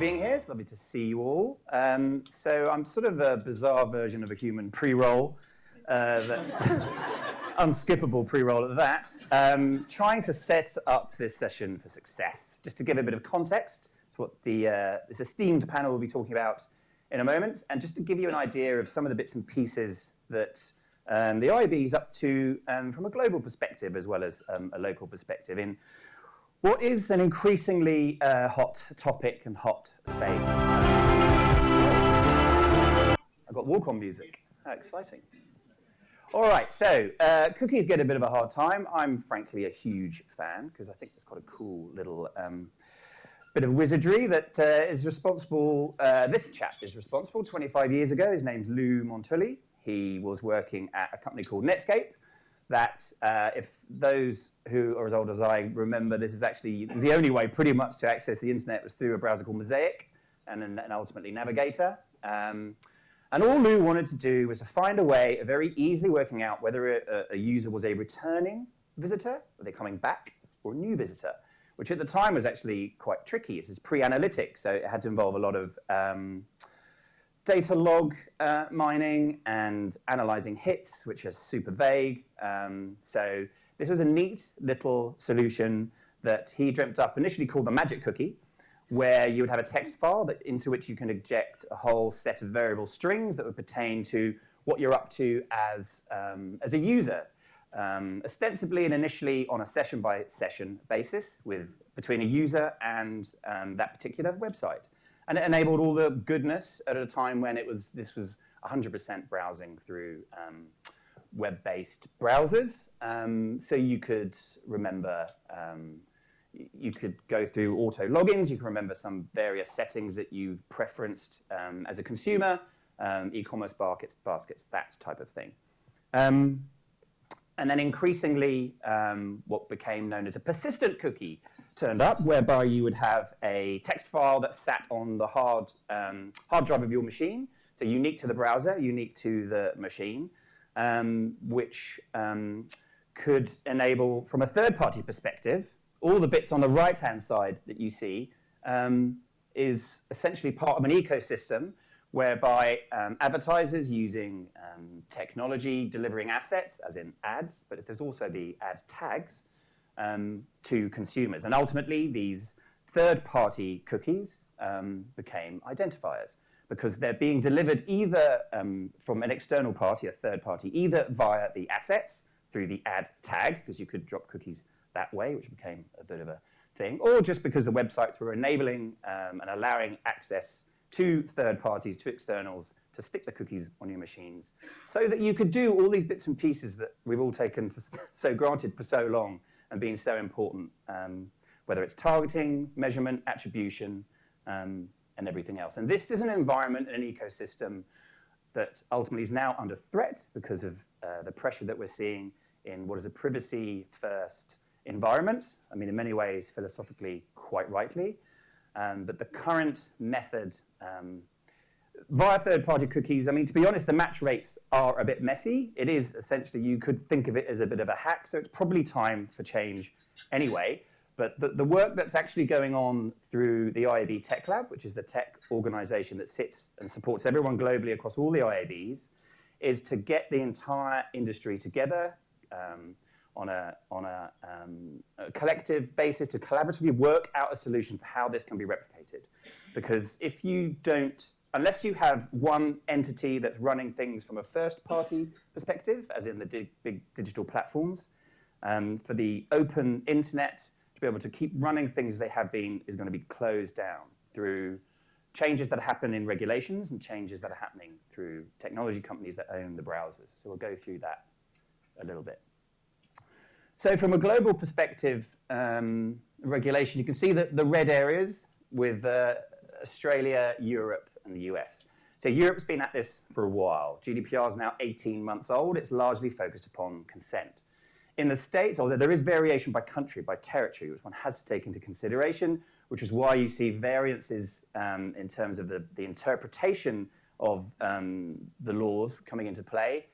being here. It's lovely to see you all. So I'm sort of a bizarre version of a human pre-roll, unskippable pre-roll at that, trying to set up this session for success. Just to give a bit of context to what this esteemed panel will be talking about in a moment, and just to give you an idea of some of the bits and pieces that the IAB is up to from a global perspective as well as a local perspective in what is an increasingly hot topic and hot space. I've got walk-on music. How exciting. All right, so cookies get a bit of a hard time. I'm frankly a huge fan because I think it's got a cool little bit of wizardry that is responsible. This chap is responsible 25 years ago. His name's Lou Montulli. He was working at a company called Netscape. That if those who are as old as I remember, this is actually the only way pretty much to access the internet was through a browser called Mosaic and ultimately Navigator. And all Lou wanted to do was to find a way of very easily working out whether a user was a returning visitor, were they coming back, or a new visitor, which at the time was actually quite tricky. This is pre-analytic, so it had to involve a lot of data log mining and analyzing hits, which are super vague. So this was a neat little solution that he dreamt up, initially called the magic cookie, where you would have a text file into which you can inject a whole set of variable strings that would pertain to what you're up to as a user, ostensibly and initially on a session-by-session basis between a user and that particular website. And it enabled all the goodness at a time when this was 100% browsing through web-based browsers. So you could remember, you could go through auto logins, you can remember some various settings that you've preferenced as a consumer, e-commerce baskets, that type of thing. And then increasingly, what became known as a persistent cookie turned up, whereby you would have a text file that sat on the hard drive of your machine, so unique to the browser, unique to the machine, which could enable, from a third-party perspective, all the bits on the right-hand side that you see is essentially part of an ecosystem whereby advertisers using technology delivering assets, as in ads, but there's also the ad tags, to consumers. And ultimately, these third-party cookies became identifiers because they're being delivered either from an external party, a third party, either via the assets through the ad tag, because you could drop cookies that way, which became a bit of a thing, or just because the websites were enabling and allowing access to third parties, to externals, to stick the cookies on your machines so that you could do all these bits and pieces that we've all taken for so granted for so long and being so important, whether it's targeting, measurement, attribution, and everything else. And this is an environment and an ecosystem that ultimately is now under threat because of the pressure that we're seeing in what is a privacy-first environment. I mean, in many ways, philosophically, quite rightly. But the current method via third-party cookies, I mean, to be honest, the match rates are a bit messy. It is essentially, you could think of it as a bit of a hack, so it's probably time for change anyway. But the work that's actually going on through the IAB Tech Lab, which is the tech organization that sits and supports everyone globally across all the IABs, is to get the entire industry together on a collective basis to collaboratively work out a solution for how this can be replicated. Because if you don't, unless you have one entity that's running things from a first-party perspective, as in the big digital platforms, for the open internet to be able to keep running things as they have been is going to be closed down through changes that happen in regulations and changes that are happening through technology companies that own the browsers. So we'll go through that a little bit. So from a global perspective, regulation, you can see that the red areas with Australia, Europe, and the US. So Europe's been at this for a while. GDPR is now 18 months old. It's largely focused upon consent. In the States, although there is variation by country, by territory, which one has to take into consideration, which is why you see variances in terms of the interpretation of the laws coming into play.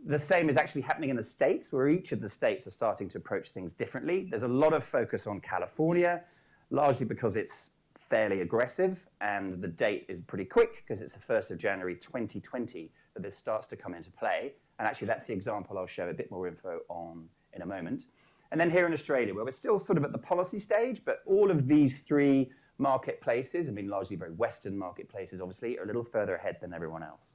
The same is actually happening in the States, where each of the states are starting to approach things differently. There's a lot of focus on California, largely because it's fairly aggressive, and the date is pretty quick because it's the 1st of January 2020 that this starts to come into play. And actually, that's the example I'll show a bit more info on in a moment. And then here in Australia, where we're still sort of at the policy stage, but all of these three marketplaces, I mean, largely very Western marketplaces, obviously, are a little further ahead than everyone else.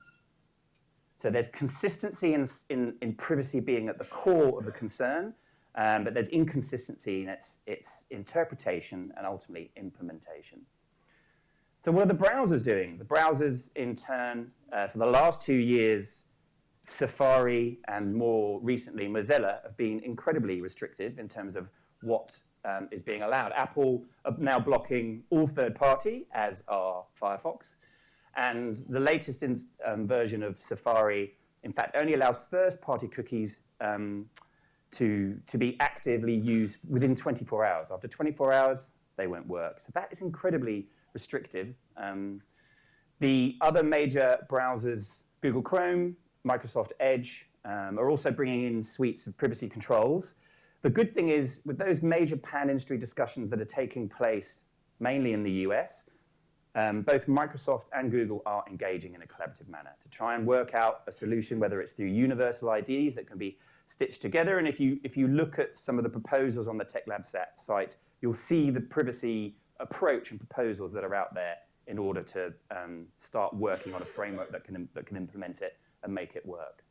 So there's consistency in privacy being at the core of the concern, but there's inconsistency in its interpretation and ultimately implementation. So what are the browsers doing? The browsers, in turn, for the last 2 years, Safari and more recently Mozilla have been incredibly restrictive in terms of what is being allowed. Apple are now blocking all third-party, as are Firefox. And the latest version of Safari, in fact, only allows first-party cookies to be actively used within 24 hours. After 24 hours, they won't work. So that is incredibly restrictive. The other major browsers, Google Chrome, Microsoft Edge, are also bringing in suites of privacy controls. The good thing is, with those major pan-industry discussions that are taking place, mainly in the US, both Microsoft and Google are engaging in a collaborative manner to try and work out a solution, whether it's through universal IDs that can be stitched together. And if you look at some of the proposals on the Tech Lab site, you'll see the privacy approach and proposals that are out there in order to start working on a framework that can implement it and make it work.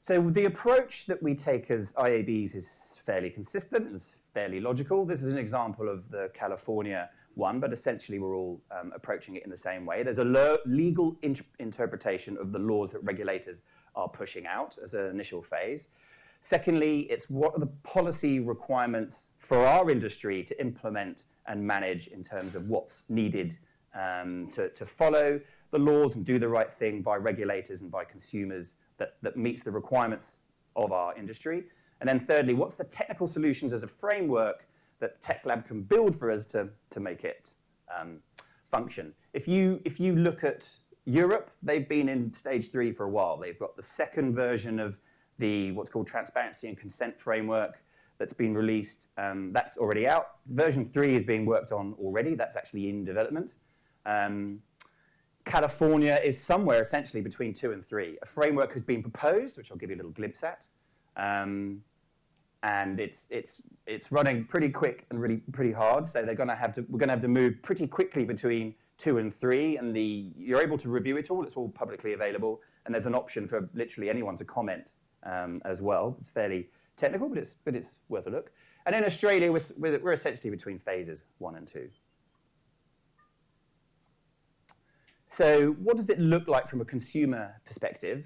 So the approach that we take as IABs is fairly consistent, it's fairly logical. This is an example of the California one, but essentially we're all approaching it in the same way. There's a legal interpretation of the laws that regulators are pushing out as an initial phase. Secondly, it's what are the policy requirements for our industry to implement and manage in terms of what's needed to follow the laws and do the right thing by regulators and by consumers that meets the requirements of our industry. And then thirdly, what's the technical solutions as a framework that Tech Lab can build for us to make it function. If you look at Europe, they've been in stage 3 for a while. They've got the second version of what's called transparency and consent framework that's been released. That's already out. Version 3 is being worked on already. That's actually in development. California is somewhere essentially between 2 and 3. A framework has been proposed, which I'll give you a little glimpse at. And it's running pretty quick and really pretty hard. So we're going to have to move pretty quickly between 2 and 3. And you're able to review it all. It's all publicly available. And there's an option for literally anyone to comment as well. It's fairly technical, but it's worth a look. And in Australia, we're essentially between phases 1 and 2. So what does it look like from a consumer perspective?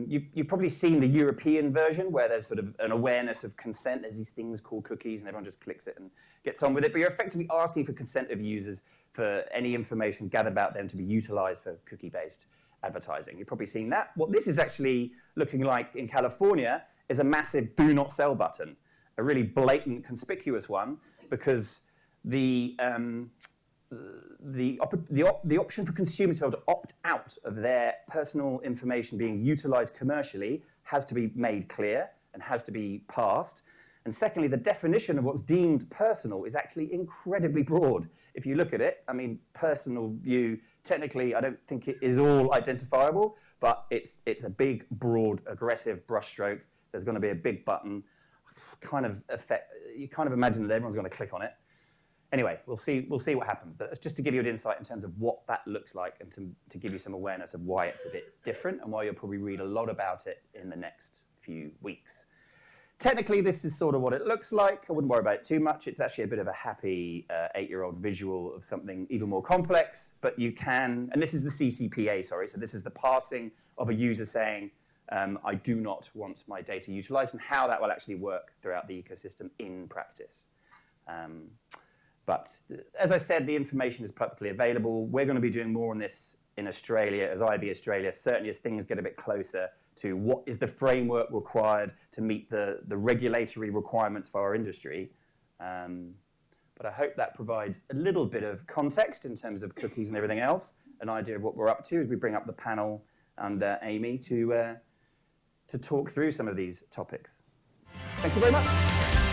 You've probably seen the European version where there's sort of an awareness of consent. There's these things called cookies, and everyone just clicks it and gets on with it. But you're effectively asking for consent of users for any information gathered about them to be utilized for cookie-based advertising. You've probably seen that. What this is actually looking like in California is a massive do not sell button, a really blatant, conspicuous one, because the option for consumers to be able to opt out of their personal information being utilized commercially has to be made clear and has to be passed. And secondly, the definition of what's deemed personal is actually incredibly broad. If you look at it, I mean, personal view, technically, I don't think it is all identifiable, but it's a big, broad, aggressive brushstroke. There's going to be a big button. You kind of imagine that everyone's going to click on it. Anyway, we'll see what happens. But it's just to give you an insight in terms of what that looks like and to give you some awareness of why it's a bit different and why you'll probably read a lot about it in the next few weeks. Technically, this is sort of what it looks like. I wouldn't worry about it too much. It's actually a bit of a happy 8-year-old visual of something even more complex. But you can, and this is the CCPA, sorry. So this is the passing of a user saying, I do not want my data utilized, and how that will actually work throughout the ecosystem in practice. But as I said, the information is publicly available. We're going to be doing more on this in Australia, as IB Australia, certainly as things get a bit closer to what is the framework required to meet the regulatory requirements for our industry. But I hope that provides a little bit of context in terms of cookies and everything else, an idea of what we're up to as we bring up the panel and Amy to talk through some of these topics. Thank you very much.